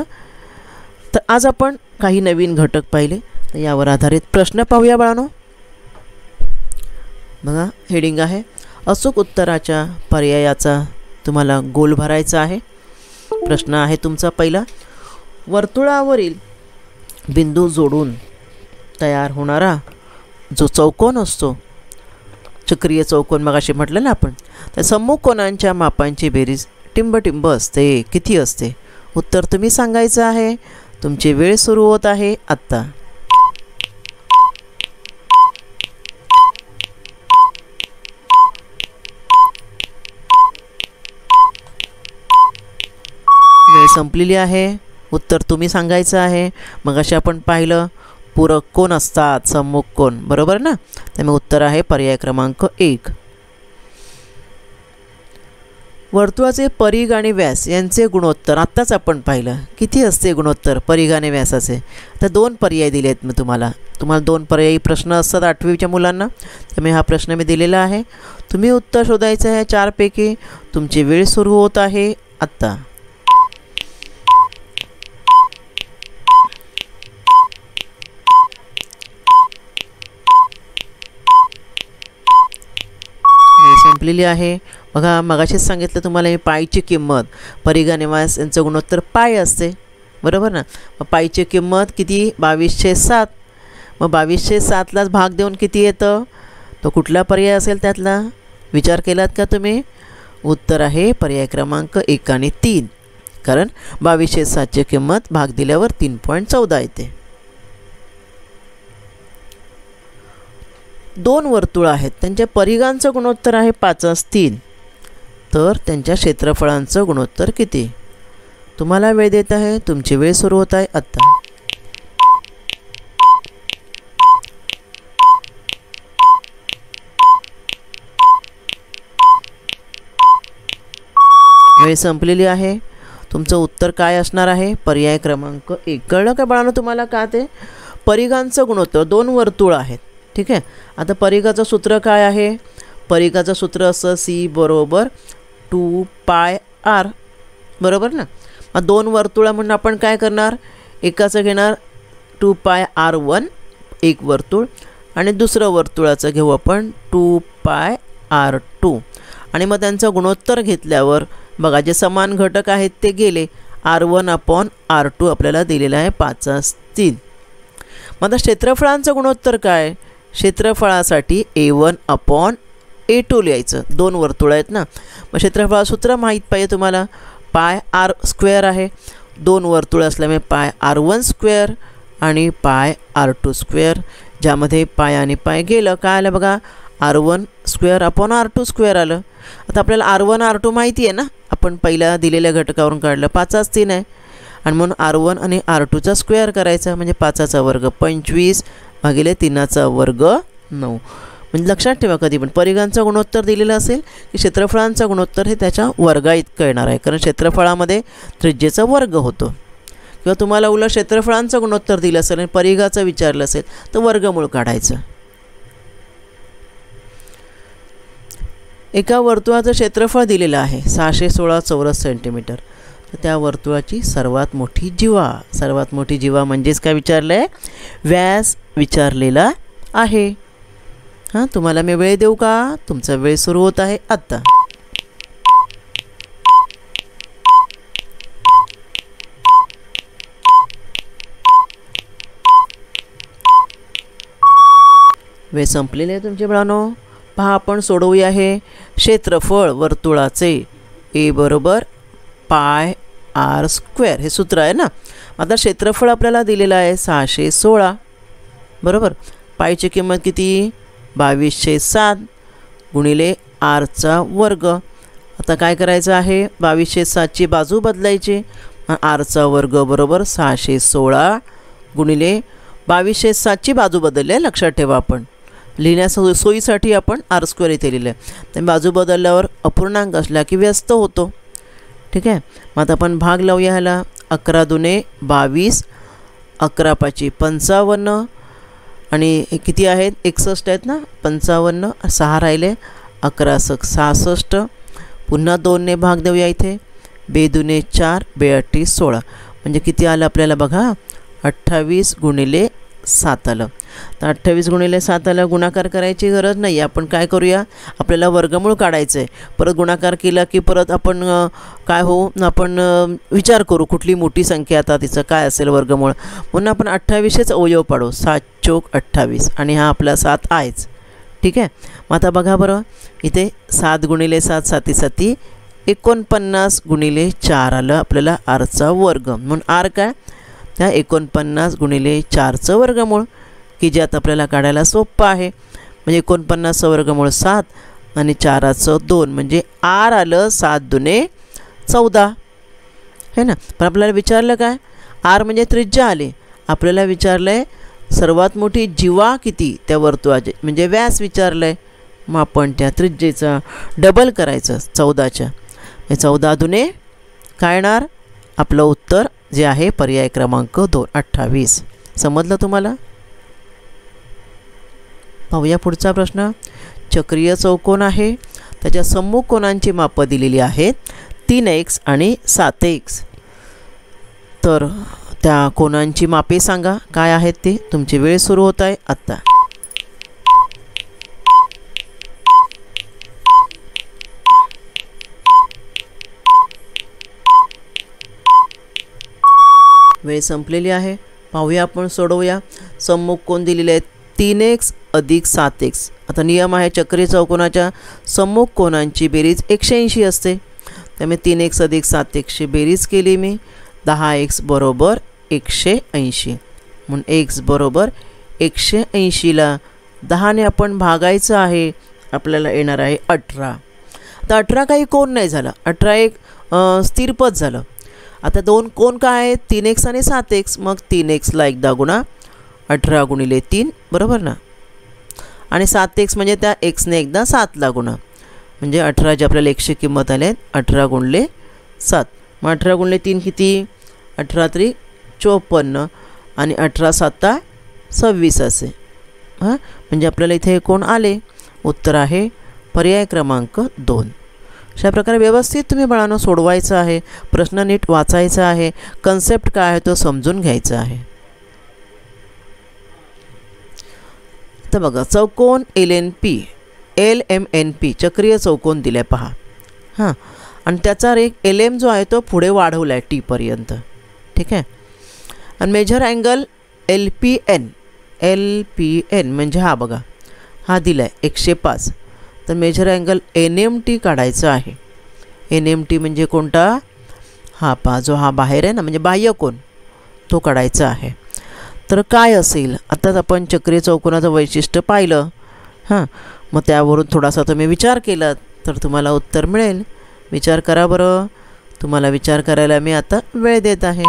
तर आज आपण काही नवीन घटक पाहिले, तर यावर आधारित प्रश्न पाहूया बाळांनो. बघा हेडिंग आहे अचूक उत्तराच्या पर्यायाचा तुम्हाला गोल भरायचा आहे. प्रश्न आहे तुमचा पहिला, वर्तुळावरील बिंदू जोडून तयार होणारा जो चौकोन असतो, चक्रीय चौकोन मगाशी म्हटलं ना आपण, त्या सम्मुख कोनांच्या मापांची बेरीज टिंबटिंब असते. किती असते? उत्तर तुम्ही सांगायचं आहे. तुमची वेळ सुरू होत आहे आत्ता. वेळ संपलेली आहे. उत्तर तुम्ही सांगायचं आहे. मगाशी आपण पाहिलं पूरक कोन असतात, सम्मुख कोन, बरोबर ना? त्यामुळे उत्तर आहे पर्याय क्रमांक 1. वर्तुळाचे परिघ आणि व्यास यांचे गुणोत्तर आत्ताच आपण पाहिलं. किती असते गुणोत्तर परिघ आणि व्यासाचे? तर 2 पर्याय दिले आहेत मी तुम्हाला. 2 पर्यायी प्रश्न असतात 8वीच्या मुलांना, त्यामुळे हा प्रश्न मी दिलेला आहे. तुम्ही उत्तर शोधायचं आहे 4 पैकी. तुमची वेळ सुरू होत आहे आत्ता. संपलेली आहे. बघा मगाशीच सांगितलं तुम्हाला, ही पायची किंमत परिघ आणि व्यास यांचं गुणोत्तर पाय असते, बरोबर ना? मग पायची किंमत किती? 22/7. मग 22/7लाच भाग देऊन किती येतं? तो कुठला पर्याय असेल त्यातला? विचार केलात का तुम्ही? उत्तर आहे पर्याय क्रमांक 1 आणि 3. कारण 22/7ची किंमत भाग दिल्यावर 3.14 येते. 2 वर्तुळ आहेत, त्यांच्या परिघांचं गुणोत्तर आहे 5/3. तर त्यांच्या क्षेत्रफळांचं गुणोत्तर किती? तुम्हाला वेळ देत आहे. तुमची वेळ सुरू होत आहे आत्ता. वेळ संपलेली आहे. तुमचं उत्तर काय असणार आहे? पर्याय क्रमांक 1. कळलं का बाळांनो तुम्हाला? का ते परिघांचं गुणोत्तर 2 वर्तुळ आहेत. ठीक आहे. आता परिघाचं सूत्र काय आहे? परिघाचं सूत्र असं C बरोबर 2πr, बरोबर ना? मग 2 वर्तुळा म्हणून आपण काय करणार, एकाचं घेणार 2 पाय r1 एक वर्तुळ आणि दुसरं वर्तुळाचं घेऊ आपण 2 पाय r2 आणि मग त्यांचं गुणोत्तर घेतल्यावर बघा जे समान घटक आहेत ते गेले, r1/r2 आपल्याला दिलेलं आहे 5/3. मग आता क्षेत्रफळांचं गुणोत्तर काय, क्षेत्रफळासाठी a1/a2 लिहायचं. 2 वर्तुळ आहेत ना, मग क्षेत्रफळा सूत्र माहीत पाहिजे तुम्हाला, पाय r स्क्वेअर आहे, 2 वर्तुळ असल्यामुळे पाय r1 स्क्वेअर आणि पाय r2 स्क्वेअर, ज्यामध्ये पाय आणि पाय गेलं, काय आलं बघा r1 स्क्वेअर r2 स्क्वेअर आलं. आता आपल्याला r1 r2 माहिती आहे ना, आपण पहिल्या दिलेल्या घटकावरून काढलं, 5/3 आहे आणि म्हणून r1 आणि r2चा स्क्वेअर करायचा म्हणजे 5चा वर्ग 25 भागिले 3चा वर्ग 9. म्हणजे लक्षात ठेवा कधी पण परिघांचं गुणोत्तर दिलेलं असेल की क्षेत्रफळांचं गुणोत्तर हे त्याच्या वर्गा इतकं येणार आहे, कारण क्षेत्रफळामध्ये त्रिज्येचा वर्ग होतो. किंवा तुम्हाला उलट क्षेत्रफळांचं गुणोत्तर दिलं असेल आणि परिघाचं विचारलं असेल तर वर्गमूळ काढायचं. एका वर्तुळाचं क्षेत्रफळ दिलेलं आहे 616 चौरस सेंटीमीटर. तर त्या वर्तुळाची सर्वात मोठी जीवा म्हणजेच काय विचारलं आहे, व्यास विचारलेला आहे. हां, तुम्हाला मी वेळ देऊ का, तुमचा वेळ सुरू होत आहे आत्ता. वेळ संपलेले आहे तुमचे मुलांनो. पहा आपण सोडवूया. हे क्षेत्रफळ वर्तुळाचे a बरोबर पाय r स्क्वेअर हे सूत्र आहे ना. आता क्षेत्रफळ आपल्याला दिलेलं आहे 616 बरोबर. पायची किंमत किती 2207 गुणिले rचा वर्ग. आता काय करायचं आहे 2207ची बाजू बदलायची. rचा वर्ग बरोबर 616 गुणिले 2207ची बाजू बदलली आहे लक्षात ठेवा. आपण लिहिण्यास सोयीसाठी आपण r स्क्वेअर इथे लिहिलं आहे. तर बाजू बदलल्यावर अपूर्णांक असला की व्यस्त होतो. ठीक आहे. मग आता आपण भाग लावूया ह्याला. 11 दुने 22 11 पाची 55 आणि हे किती आहेत 61 आहेत ना. 55 6 राहिले 11 सक 66. पुन्हा 2ने भाग देऊया इथे. 2 दुने 4 2 8 16 म्हणजे किती आलं आपल्याला बघा 28 गुणिले 7 आलं. तर 28 गुणिले 7 आलं. गुणाकार करायची गरज नाही. आपण काय करूया आपल्याला वर्गमूळ काढायचं आहे. परत गुणाकार केला की परत आपण काय आपण विचार करू कुठली मोठी संख्या आता तिचं काय असेल वर्गमूळ. म्हणून आपण 28च अवयव पाडू. 7 चोक 28 आणि हा आपला 7 आहेच. ठीक आहे. मग आता बघा बरं इथे 7 गुणिले 7 7 7 49 गुणिले 4 आलं आपल्याला rचा वर्ग. म्हणून r काय त्या 49 गुणिले 4चं वर्गमूळ की जे आता आपल्याला काढायला सोपं आहे. म्हणजे 49चं वर्गमूळ 7 आणि 4चं 2 म्हणजे r आलं 7 दुने 14 है ना. पण आपल्याला विचारलं काय r म्हणजे त्रिज्या आले. आपल्याला विचारलं आहे सर्वात मोठी जीवा किती त्या वर्तुळाचे म्हणजे व्यास विचारलं आहे. मग आपण त्या त्रिज्येचा डबल करायचं 14च्या. 14 दुने काय येणार आपलं उत्तर जे आहे पर्याय क्रमांक 2 28. समजलं तुम्हाला. पाहूया पुढचा प्रश्न. चक्रीय चौकोन आहे त्याच्या सम्मुख कोनांची मापं दिलेली आहेत 3x आणि 7x. तर त्या कोनांची मापे सांगा काय आहेत ते. तुमची वेळ सुरू होत आहे आत्ता. वेळ संपलेली आहे. पाहूया आपण सोडवूया. सम्मुख कोन दिलेले आहेत 3x अधिक 7x. आता नियम आहे चक्रीय चौकोनाच्या सम्मुख कोनांची बेरीज 180 असते. त्यामुळे 3x अधिक 7xची बेरीज केली मी 10x बरोबर 180. म्हणून x बरोबर 180ला 10ने आपण भागायचं आहे. आपल्याला येणार आहे 18. आता 18 काही कोण नाही झाला. 18 एक स्थिर पद झालं. आता दोन कोण काय आहेत 3x आणि 7x. मग 3xला एकदा गुणा 18 गुणिले 3 बरोबर ना. आणि 7x म्हणजे त्या xने एकदा 7ला गुणा म्हणजे 18 जे आपल्याला 100 किंमत आले 18 गुणले 7. मग 18 गुणले 3 किती 18 3 54 आणि 18 7 26 असे. हां म्हणजे आपल्याला इथे कोण आले. उत्तर आहे पर्याय क्रमांक 2. अशा प्रकारे व्यवस्थित तुम्ही बाळांनो सोडवायचं आहे, प्रश्न नीट वाचायचा आहे, कन्सेप्ट काय आहे तो समजून घ्यायचा आहे. तर बघा चौकोन LMNP चक्रीय चौकोन दिला आहे पहा. हां, आणि त्याचा रेख LM जो आहे तो पुढे वाढवला आहे T पर्यंत. ठीक आहे. आणि मेजर अँगल LPN म्हणजे हा बघा हा दिला आहे 105. तर मेजर अँगल NMT काढायचा आहे. NMT म्हणजे कोणता? हा पहा जो हा बाहेर आहे ना म्हणजे बाह्यकोन तो काढायचा आहे. तर काय असेल आताच आपण चक्रीय चौकोनाचं वैशिष्ट्य पाहिलं. हां, मग त्यावरून थोडासा तुम्ही विचार केला तर तुम्हाला उत्तर मिळेल. विचार करा बरं. तुम्हाला विचार करायला मी आता वेळ देत आहे.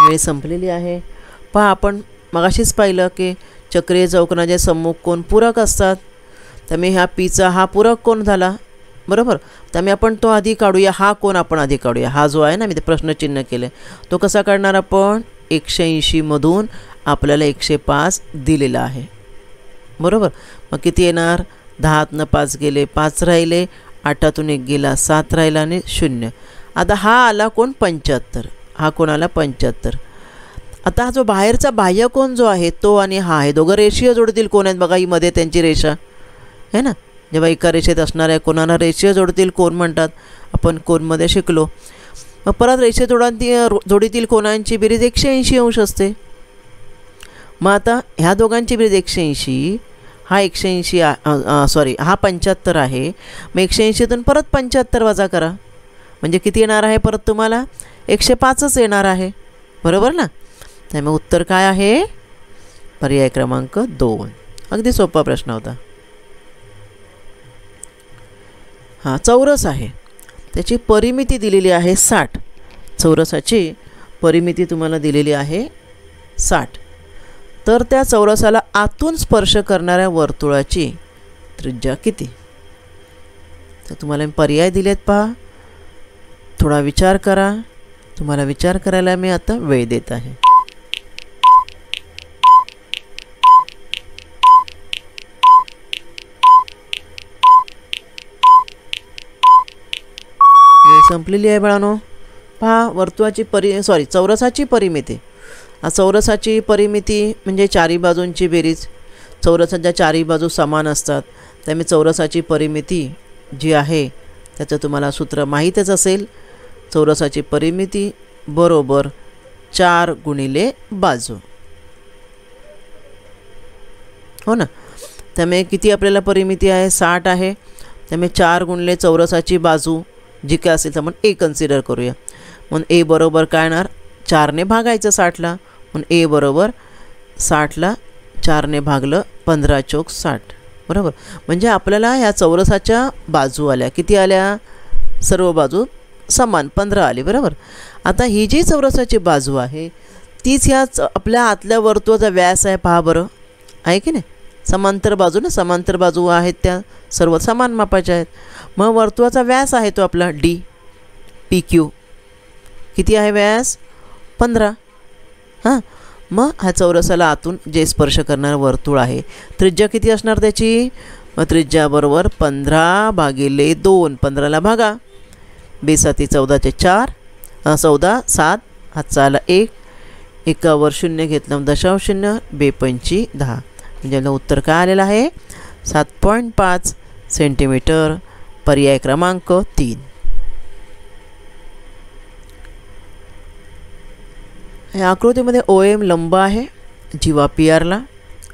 वेळ संपलेली आहे. पहा आपण मगाशीच पाहिलं की चक्रीय चौकोनाचे सम्मुख कोन पूरक असतात. त्यामुळे ह्या पीचा हा पूरक कोन झाला बरोबर. त्यामुळे आपण तो आधी काढूया. हा कोन आपण आधी काढूया. हा जो आहे ना मी ते प्रश्नचिन्ह केले तो कसा काढणार आपण? 180 मधून आपल्याला 105 दिलेला आहे बरोबर. मग किती येणार? 10तनं 5 गेले, 5 राहिले, 8तून 1 गेला, 7 राहिला आणि 0. आता हा आला कोण? 75. हा कोण आला? 75. आता हा जो बाहेरचा बाह्यकोन जो आहे तो आणि हा आहे दोघं रेषीय जोडतील कोण आहेत बघा. ही मध्ये त्यांची रेषा आहे ना. जेव्हा एका रेषेत असणाऱ्या कोणाला रेषीय जोडतील कोन म्हणतात. आपण कोनमध्ये शिकलो. मग परत रेषीय जोडीतील कोणांची बेरीज 180 अंश असते. मग आता ह्या दोघांची बेरीज 180. हा 180 सॉरी हा 75 आहे. मग 180तून परत 75 वजा करा म्हणजे किती येणार आहे? परत तुम्हाला 105च येणार आहे बरोबर ना. त्यामुळे उत्तर काय आहे? पर्याय क्रमांक 2. अगदी सोपा प्रश्न होता. हा चौरस आहे. त्याची परिमिती दिलेली आहे 60. चौरसाची परिमिती तुम्हाला दिलेली आहे 60. तर त्या चौरसाला आतून स्पर्श करणाऱ्या वर्तुळाची त्रिज्या किती? तर तुम्हाला मी पर्याय दिलेत पहा. थोडा विचार करा. तुम्हाला विचार करायला मी आता वेळ देत आहे. वेळ संपलेली आहे बाळांनो. पहा वर्तुळाची चौरसाची परिमिती. चौरसाची परिमिती म्हणजे चारी बाजूंची बेरीज. चौरसाच्या चारी बाजू समान असतात. त्यामुळे चौरसाची परिमिती जी आहे त्याचं तुम्हाला सूत्र माहीतच असेल. चौरसाची परिमिती बरोबर 4 गुणिले बाजू हो ना. त्यामुळे किती आपल्याला परिमिती आहे? 60 आहे. त्यामुळे 4 गुणिले चौरसाची बाजू जी काय असेल तर आपण A कन्सिडर करूया. म्हणून A बरोबर काय येणार? 4ने भागायचं 60ला. म्हणून A बरोबर 60ला 4ने भागलं 15 चौक 60 बरोबर. म्हणजे आपल्याला ह्या चौरसाच्या बाजू आल्या. किती आल्या? सर्व बाजू समान 15 आली बरोबर. आता ही जी चौरसाची बाजू आहे तीच ह्या आपल्या आतल्या वर्तुळाचा व्यास आहे. पहा बरं आहे की नाही. समांतर बाजू ना, समांतर बाजू आहेत त्या सर्व समान मापाच्या आहेत. मग वर्तुळाचा व्यास आहे तो आपला PQ. किती आहे व्यास? 15. हां, मग ह्या चौरसाला आतून जे स्पर्श करणारं वर्तुळ आहे त्रिज्या किती असणार त्याची? मग त्रिज्या बरोबर 15 भागिले 2. 15ला भागा. 2 14चे 4. 14 7 हातचा आला 1. एकावर 0 घेतलं दशांश 0. 2 पंची 10. म्हणजे याला उत्तर काय आलेलं आहे? 7.5 सेंटीमीटर. पर्याय क्रमांक 3. या आकृतीमध्ये OM लंब आहे जीवा PRला.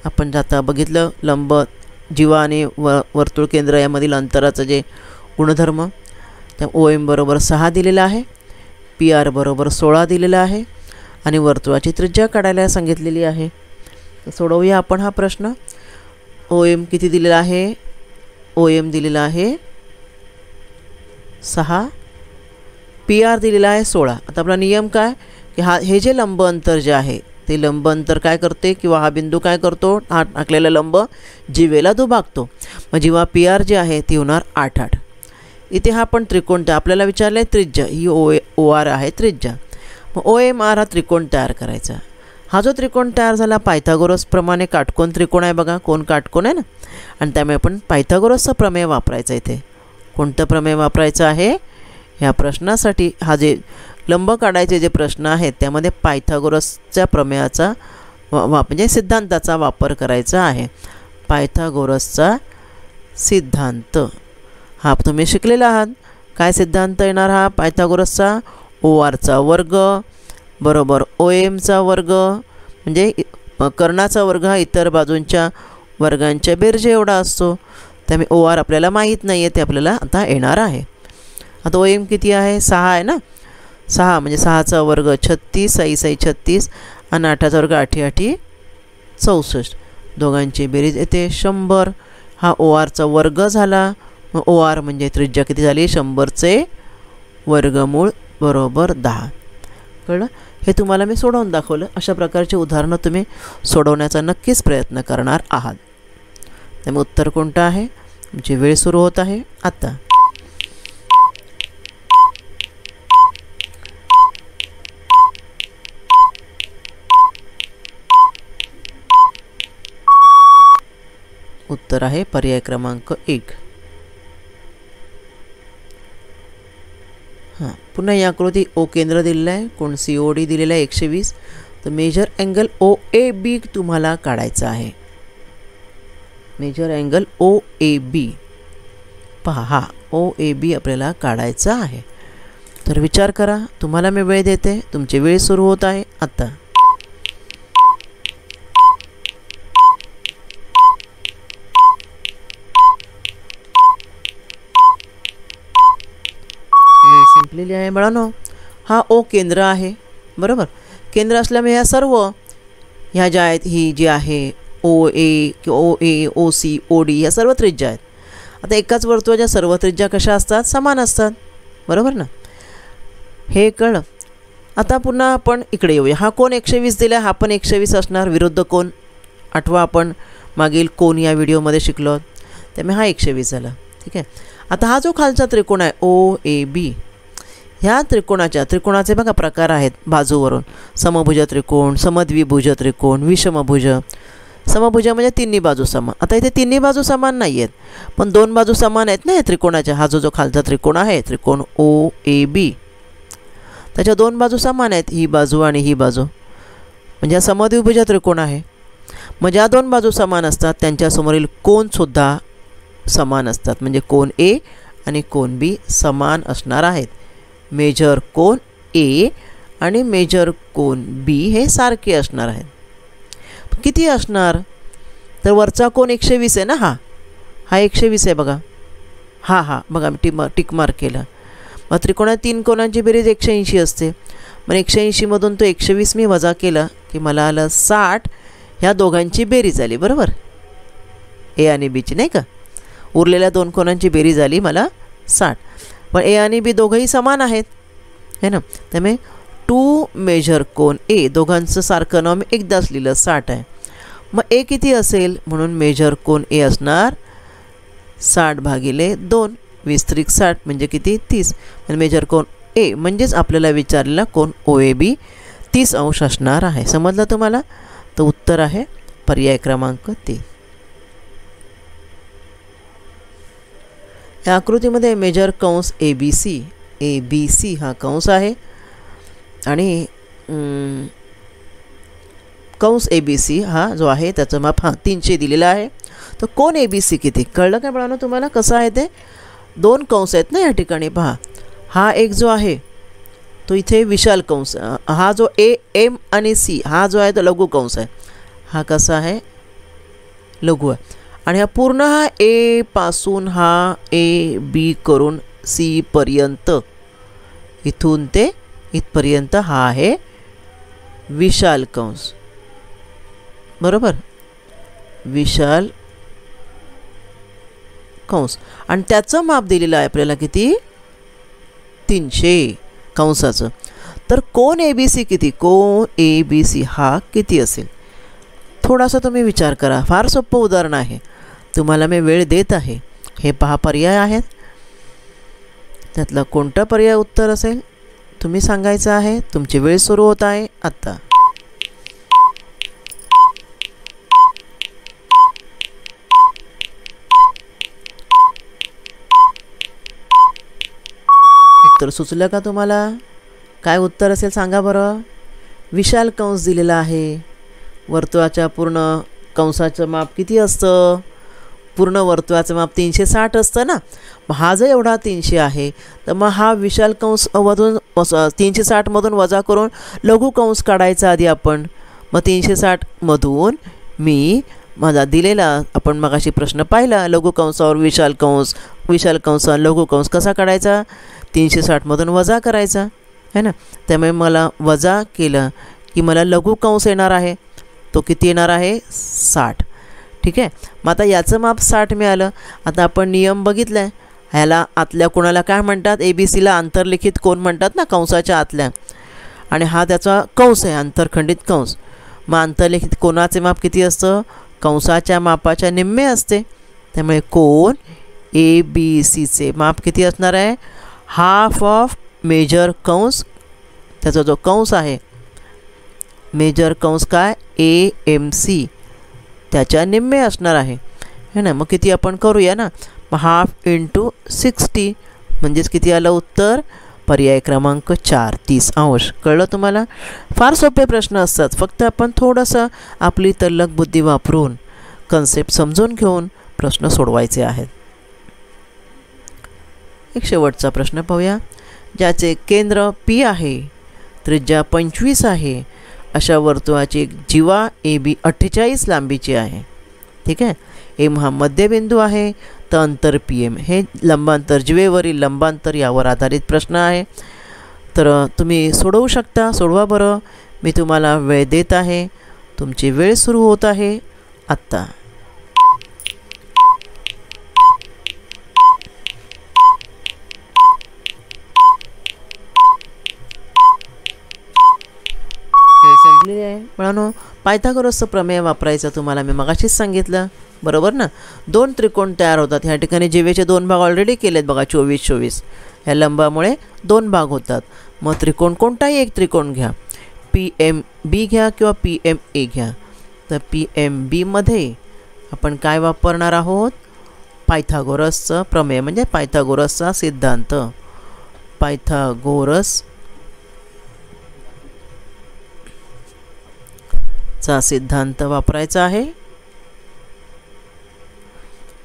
आपण आता बघितलं लंब जीवा आणि वर्तुळ केंद्र यामधील अंतराचं जे गुणधर्म. त्या OM बरोबर 6 दिलेला आहे. PR बरोबर 16 दिलेला आहे. आणि वर्तुळाची त्रिज्या काढायला सांगितलेली आहे. तर सोडवूया आपण हा प्रश्न. OM किती दिलेला आहे? OM दिलेला आहे 6. PR दिलेला आहे 16. आता आपला नियम काय की हे जे लंब अंतर जे आहे ते लंब अंतर काय करते किंवा हा बिंदू काय करतो? हा टाकलेला लंब जीवेला दुभागतो. मग जेव्हा PR जे आहे ती होणार 8 8. इथे हा पण त्रिकोण आपल्याला विचारलं आहे त्रिज्या. ही OR आहे त्रिज्या. OMR हा त्रिकोण तयार करायचा. हा जो त्रिकोण तयार झाला पायथागोरसप्रमाणे काटकोन त्रिकोण आहे बघा, कोण काटकोन आहे ना, आणि त्यामुळे आपण पायथागोरसचं प्रमेय वापरायचं. इथे कोणतं प्रमेय वापरायचं आहे ह्या प्रश्नासाठी? हा जे लंब काढायचे जे प्रश्न आहेत त्यामध्ये पायथागोरसच्या प्रमेयाचा म्हणजे सिद्धांताचा वापर करायचा आहे. पायथागोरसचा सिद्धांत हा तुम्ही शिकलेला आहात. काय सिद्धांत येणार हा पायथागोरसचा? ORचा वर्ग बरोबर OMचा वर्ग, म्हणजे कर्णाचा वर्ग हा इतर बाजूंच्या वर्गांच्या बेरजे एवढा असतो. त्यामुळे OR आपल्याला माहीत नाही आहे, ते आपल्याला आता येणार आहे. आता OM किती आहे? 6 आहे ना. 6 म्हणजे 6चा वर्ग 36, 6 6 36 आणि 8चा वर्ग 8 8 64. दोघांची बेरीज येते 100. हा ORचा वर्ग झाला. मग OR म्हणजे त्रिज्या किती झाली? 100चे वर्गमूळ बरोबर 10. कळलं? हे तुम्हाला मी सोडवून दाखवलं. अशा प्रकारचे उदाहरणं तुम्ही सोडवण्याचा नक्कीच प्रयत्न करणार आहात. त्यामुळे उत्तर कोणतं आहे? तुमची वेळ सुरू होत आहे आता. उत्तर आहे पर्याय क्रमांक 1. हां, पुन्हा या आकृती O केंद्र दिलेलं आहे, कोण COD दिलेला आहे 120. तर मेजर अँगल OAB तुम्हाला काढायचा आहे. मेजर अँगल OAB पहा, हा OAB आपल्याला काढायचा आहे. तर विचार करा. तुम्हाला मी वेळ देते. तुमची वेळ सुरू होत आहे आता. संपलेली आहे बाळांनो. हा O केंद्र आहे बरोबर. केंद्र असल्यामुळे ह्या सर्व ह्या ज्या आहेत, ही जी आहे OA किंवा OA OC OD या सर्व त्रिज्या आहेत. आता एकाच वर्तुळाच्या सर्व त्रिज्या कशा असतात? समान असतात बरोबर ना. हे कळलं. आता पुन्हा आपण इकडे येऊया. हा कोण 120 दिला, हा पण 120 असणार. विरुद्ध कोण आठवा आपण मागील कोण या व्हिडिओमध्ये शिकलो, त्यामुळे हा 120 झाला. ठीक आहे. आता हा जो खालचा त्रिकोण आहे OAB, ह्या त्रिकोणाचे बघा प्रकार आहेत बाजूवरून. समभुज त्रिकोण, समद्विभुज त्रिकोण, विषमभुज. समभुज म्हणजे तिन्ही बाजू समान. आता इथे तिन्ही बाजू समान नाही आहेत, पण 2 बाजू समान आहेत ना या त्रिकोणाच्या. हा जो खालचा त्रिकोण आहे त्रिकोण OAB, त्याच्या 2 बाजू समान आहेत, ही बाजू आणि ही बाजू. म्हणजे हा समद्विभुज त्रिकोण आहे. मग ज्या 2 बाजू समान असतात त्यांच्यासमोरील कोनसुद्धा समान असतात. म्हणजे कोन A आणि कोन B समान असणार आहेत. मेजर कोन A आणि मेजर कोन B हे सारखे असणार आहेत. किती असणार? तर वरचा कोन 120 आहे ना. हा 120 आहे बघा. हा बघा मी टिक मार्क केलं. मग त्रिकोणात 3 कोणांची बेरीज 180 असते. मग 180मधून तो 120 मी वजा केला की मला आलं 60. ह्या दोघांची बेरीज आली बरोबर, A आणि Bची नाही का. उरलेल्या 2 कोणांची बेरीज आली मला 60. पण A आणि B दोघंही समान आहेत है ना. त्यामुळे 2 मेजर कोन A, दोघांचं सारखं नाव मी एकदाच लिहिलं 60 आहे. मग A किती असेल? म्हणून मेजर कोन A असणार 60 भागिले 2. 20 त्रिक 60 म्हणजे किती? 30. आणि मेजर कोन A म्हणजेच आपल्याला विचारलेला कोन OAB 30 अंश असणार आहे. समजलं तुम्हाला? तर उत्तर आहे पर्याय क्रमांक 3. या आकृतीमध्ये मेजर कंस ABC हा कंस आहे आणि कंस ABC हा जो आहे त्याचं माप 300 दिलेला आहे. तर कोन ABC किती? कळलं काय बाळांनो तुम्हाला कसं आहे ते? 2 कंस आहेत ना या ठिकाणी. पहा, हा एक जो आहे तो इथे विशाल कंस. हा जो AM आणि C हा जो आहे तो लघु कंस आहे. हा कसा आहे? लघु आहे. आणि हा पूर्ण हा A पासून हा AB करून C पर्यंत, इथून ते इथपर्यंत हा आहे विशाल कंस बरोबर. विशाल कंस आणि त्याचं माप दिलेलं आहे आपल्याला किती? 300 कंसाचं. तर कोन ABC किती? कोन ABC हा किती असेल? थोडासा तुम्ही विचार करा. फार सोपं उदाहरण आहे. तुम्हाला मी वेळ देत आहे. हे पहा पर्याय आहेत, त्यातला कोणता पर्याय उत्तर असेल तुम्ही सांगायचं आहे. तुमची वेळ सुरू होत आहे आता. उत्तर सुचलं का तुम्हाला? काय उत्तर असेल सांगा बरं. विशाल कंस दिलेला आहे. वर्तुळाच्या पूर्ण कंसाचं माप किती असतं? पूर्ण वर्तुळाचं माप 360 असतं ना. मग हा जर एवढा 300 आहे तर मग हा विशाल कंस मधून 360मधून वजा करून लघु कंस काढायचा आधी आपण. मग 360मधून मी माझा दिलेला आपण मगाशी प्रश्न पाहिला, लघु कंसावर विशाल कंस, विशाल कंसावर लघु कंस कसा काढायचा? 360मधून वजा करायचा है ना. त्यामुळे मला वजा केलं की मला लघु कंस येणार आहे. तो किती येणार आहे? 60. ठीक आहे. मग आता याचं माप 60 मिळालं. आता आपण नियम बघितला आहे. ह्याला आतल्या कोणाला काय म्हणतात? ABCला आंतरलिखित कोण म्हणतात ना, कंसाच्या आतल्या. आणि हा त्याचा कंस आहे, आंतरखंडित कंस. मग आंतरलिखित कोणाचे माप किती असतं? कंसाच्या मापाच्या निम्मे असते. त्यामुळे कोण ABCचे माप किती असणार आहे? हाफ ऑफ मेजर कंस. त्याचा जो कंस आहे मेजर कंस काय? AMC त्याच्या निम्मे असणार आहे है ना. मग किती आपण करूया ना. मग हाफ इंटू 60 म्हणजेच किती आलं उत्तर? पर्याय क्रमांक 4, 30 अंश. कळलं तुम्हाला? फार सोपे प्रश्न असतात. फक्त आपण थोडंसं आपली तल्लख बुद्धी वापरून कन्सेप्ट समजून घेऊन प्रश्न सोडवायचे आहेत. एक शेवटचा प्रश्न पाहूया. ज्याचे केंद्र P आहे, त्रिज्या 25 आहे, अशा वर्तुळाची जीवा AB 48 लांबीची आहे. ठीक आहे. M हा मध्यबिंदू आहे तर अंतर PM हे लंबांतर, जीवेवरील लंबांतर यावर आधारित प्रश्न आहे. तर तुम्ही सोडवू शकता. सोडवा बरं. मी तुम्हाला वेळ देत आहे. तुमची वेळ सुरू होत आहे आत्ता. संपलेली आहे. मुलांनो, पायथागोरसचं प्रमेय वापरायचं तुम्हाला मी मगाशीच सांगितलं, बरोबर ना. 2 त्रिकोण तयार होतात. ह्या ठिकाणी जीवेचे 2 भाग ऑलरेडी केलेत बघा. 24-24 ह्या लंबामुळे 2 भाग होतात. मग त्रिकोण कोणताही एक त्रिकोण घ्या. PMB घ्या किंवा PMA घ्या. तर PMBमध्ये आपण काय वापरणार आहोत? पायथागोरसचं प्रमेय म्हणजे पायथागोरसचा सिद्धांत. पायथागोरस चा सिद्धांत वापरायचा आहे.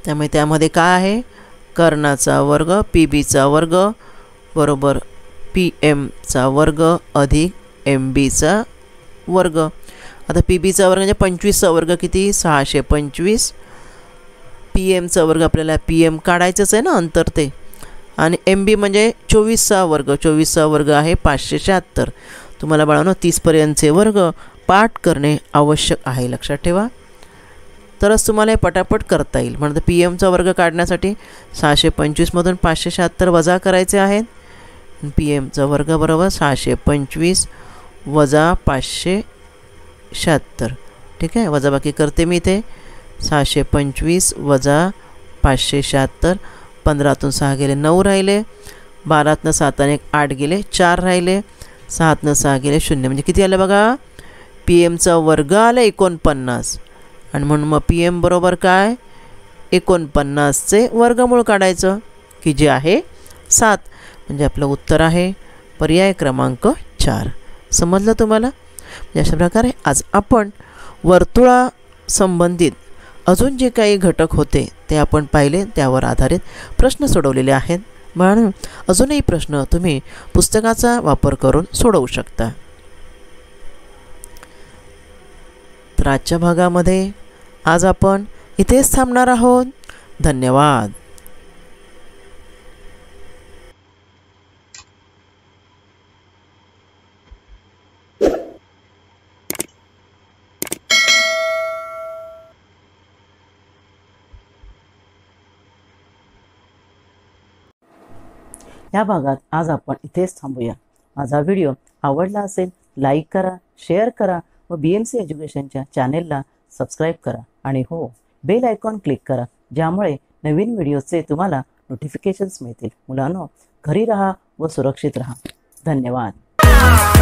त्यामुळे त्यामध्ये काय आहे? कर्णाचा वर्ग PBचा वर्ग बरोबर PM चा वर्ग अधिक MBचा वर्ग. आता PBचा वर्ग म्हणजे 25चा वर्ग किती? 625. PMचा वर्ग आपल्याला PM काढायचंच आहे ना, अंतर ते. आणि MB म्हणजे 24चा वर्ग. 24चा वर्ग आहे 576. तुम्हाला बाळांनो 30पर्यंतचे वर्ग पाठ करणे आवश्यक आहे. लक्षात ठेवा. तरच तुम्हाला हे पटापट करता येईल. म्हणजे PMचा वर्ग काढण्यासाठी 625मधून 576 वजा करायचे आहेत. PMचा वर्ग बरोबर 625 वजा 576. ठीक आहे. वजाबाकी करते मी इथे. 625 वजा 576. 15तून 6 गेले 9 राहिले. 12तनं 7 आणि 8 गेले 4 राहिले. 7तनं 6 गेले 0. म्हणजे किती आलं बघा? PMचा वर्ग आला 49. आणि म्हणून मग PM बरोबर काय? 49चे वर्गमूळ काढायचं की जे आहे 7. म्हणजे आपलं उत्तर आहे पर्याय क्रमांक 4. समजलं तुम्हाला? अशा प्रकारे आज आपण वर्तुळासंबंधित अजून जे काही घटक होते ते आपण पाहिले. त्यावर आधारित प्रश्न सोडवलेले आहेत. म्हणून अजूनही प्रश्न तुम्ही पुस्तकाचा वापर करून सोडवू शकता. तर आजच्या भागामध्ये आज आपण इथेच थांबणार आहोत. धन्यवाद. या भागात आज आपण इथेच थांबूया. माझा व्हिडिओ आवडला असेल लाईक करा, शेअर करा व BMC एज्युकेशनच्या चॅनेलला सबस्क्राईब करा. आणि हो, बेल आयकॉन क्लिक करा ज्यामुळे नवीन व्हिडिओचे तुम्हाला नोटिफिकेशन्स मिळतील. मुलांनो, घरी राहा व सुरक्षित राहा. धन्यवाद.